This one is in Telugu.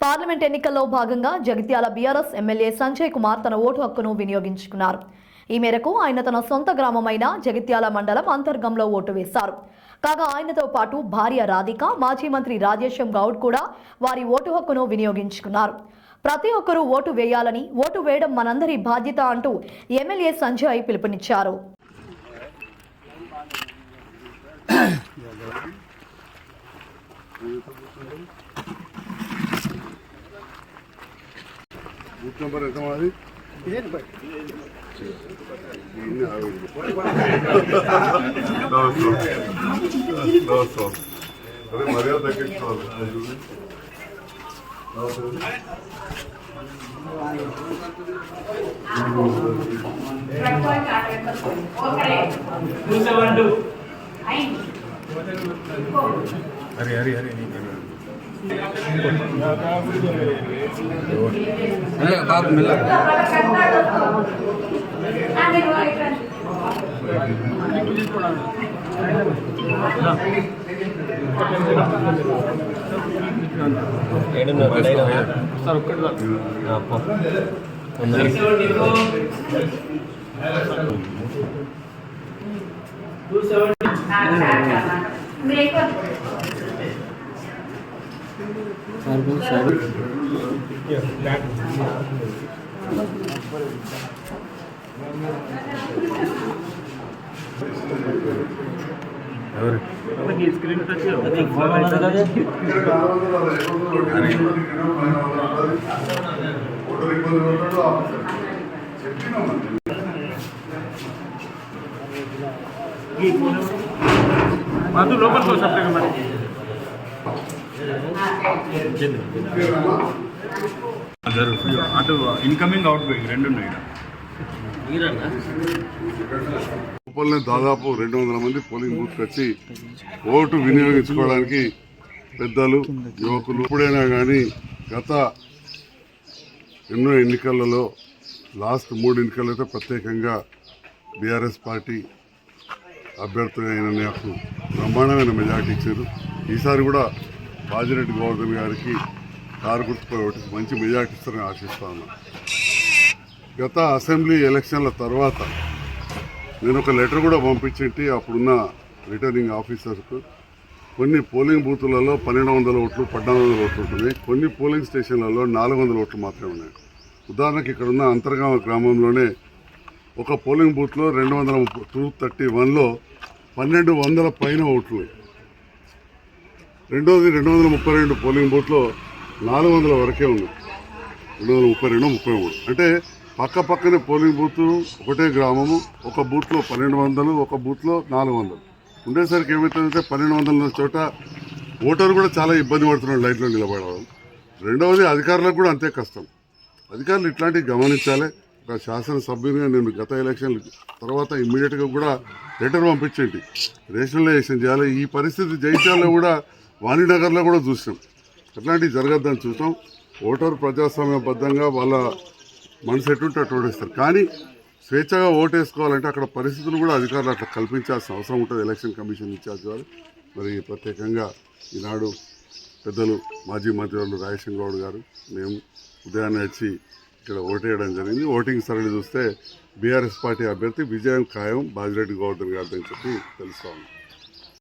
పార్లమెంట్ ఎన్నికల్లో భాగంగా జగిత్యాల బీఆర్ఎస్ ఎమ్మెల్యే సంజయ్ కుమార్ తన ఓటు హక్కును వినియోగించుకున్నారు. ఈ మేరకు ఆయన తన సొంత గ్రామమైన జగిత్యాల మండలం అంతర్గంలో ఓటు వేశారు. కాగా ఆయనతో పాటు భార్య రాధిక, మాజీ మంత్రి రాజేశం గౌడ్ కూడా వారి ఓటు హక్కును వినియోగించుకున్నారు. ప్రతి ఒక్కరూ ఓటు వేయాలని, ఓటు వేయడం మనందరి బాధ్యత అంటూ ఎమ్మెల్యే సంజయ్ పిలుపునిచ్చారు. बूथ नंबर है तुम्हारी अरे मर्यादा अरे अरे अरे नहीं कर बाप मिला स्क्रीन टच लोकल को सब అటు ఇన్కమింగ్ అవుట్ గోయింగ్ రెండు ఉన్నాయి. దాదాపు 200 మంది పోలింగ్ బూత్ వచ్చి ఓటు వినియోగించుకోవడానికి పెద్దలు, యువకులు ఎప్పుడైనా కానీ గత ఎన్నో ఎన్నికలలో లాస్ట్ 3 ఎన్నికల్లో అయితే ప్రత్యేకంగా బీఆర్ఎస్ పార్టీ అభ్యర్థి అయిన నాకు బ్రహ్మాండమైన మెజార్టీ ఇచ్చారు. ఈసారి కూడా బాజిరెడ్డి గోవర్ధన్ గారికి కారు గుర్తుపై ఒకటి మంచి మెజార్టీ ఇస్తారని ఆశిస్తాను. గత అసెంబ్లీ ఎలక్షన్ల తర్వాత నేను ఒక లెటర్ కూడా పంపించేటి అప్పుడున్న రిటర్నింగ్ ఆఫీసర్కు. కొన్ని పోలింగ్ బూతులలో 1200 ఓట్లు 1400 ఓట్లు ఉంటున్నాయి. కొన్ని పోలింగ్ స్టేషన్లలో 400 ఓట్లు మాత్రమే ఉన్నాయి. ఉదాహరణకి ఇక్కడున్న అంతర్గామ గ్రామంలోనే ఒక పోలింగ్ బూత్లో 231లో 1200 పైన ఓట్లు. రెండోది 232 పోలింగ్ బూత్లో 400 వరకే ఉంది. 232, 33 అంటే పక్క పక్కనే పోలింగ్ బూత్, ఒకటే గ్రామము. ఒక బూత్లో 1200, ఒక బూత్లో 400 ఉండేసరికి ఏమవుతుందంటే 1200 ఉన్న చోట ఓటరు కూడా చాలా ఇబ్బంది పడుతున్నాడు లైన్లో నిలబడడం. రెండవది అధికారులకు కూడా అంతే కష్టం. అధికారులు ఇట్లాంటివి గమనించాలి. ఒక శాసనసభ్యునిగా నేను గత ఎలక్షన్ తర్వాత ఇమ్మీడియట్గా కూడా లెటర్ పంపించండి, రేషనలైజేషన్ చేయాలి. ఈ పరిస్థితి జైత్యాలలో కూడా, వాణినగర్లో కూడా చూసాం. అట్లాంటివి జరగద్దని చూసాం. ఓటరు ప్రజాస్వామ్యబద్ధంగా వాళ్ళ మనసు ఎటుంటే అటు ఓటేస్తారు. కానీ స్వేచ్ఛగా ఓటేసుకోవాలంటే అక్కడ పరిస్థితులు కూడా అధికారులు అట్లా కల్పించాల్సిన అవసరం ఉంటుంది. ఎలక్షన్ కమిషన్ ఇన్ఛార్జ్ వారు మరి ప్రత్యేకంగా ఈనాడు పెద్దలు మాజీ మంత్రివర్యులు రాజేశం గౌడ్ గారు, మేము ఉదయాన్నే వచ్చి ఇక్కడ ఓటేయడం జరిగింది. ఓటింగ్ సరళి చూస్తే బీఆర్ఎస్ పార్టీ అభ్యర్థి విజయం ఖాయం బాజిరెడ్డి గోవర్ధన్ గారిని చెప్పి తెలుస్తూ ఉంది.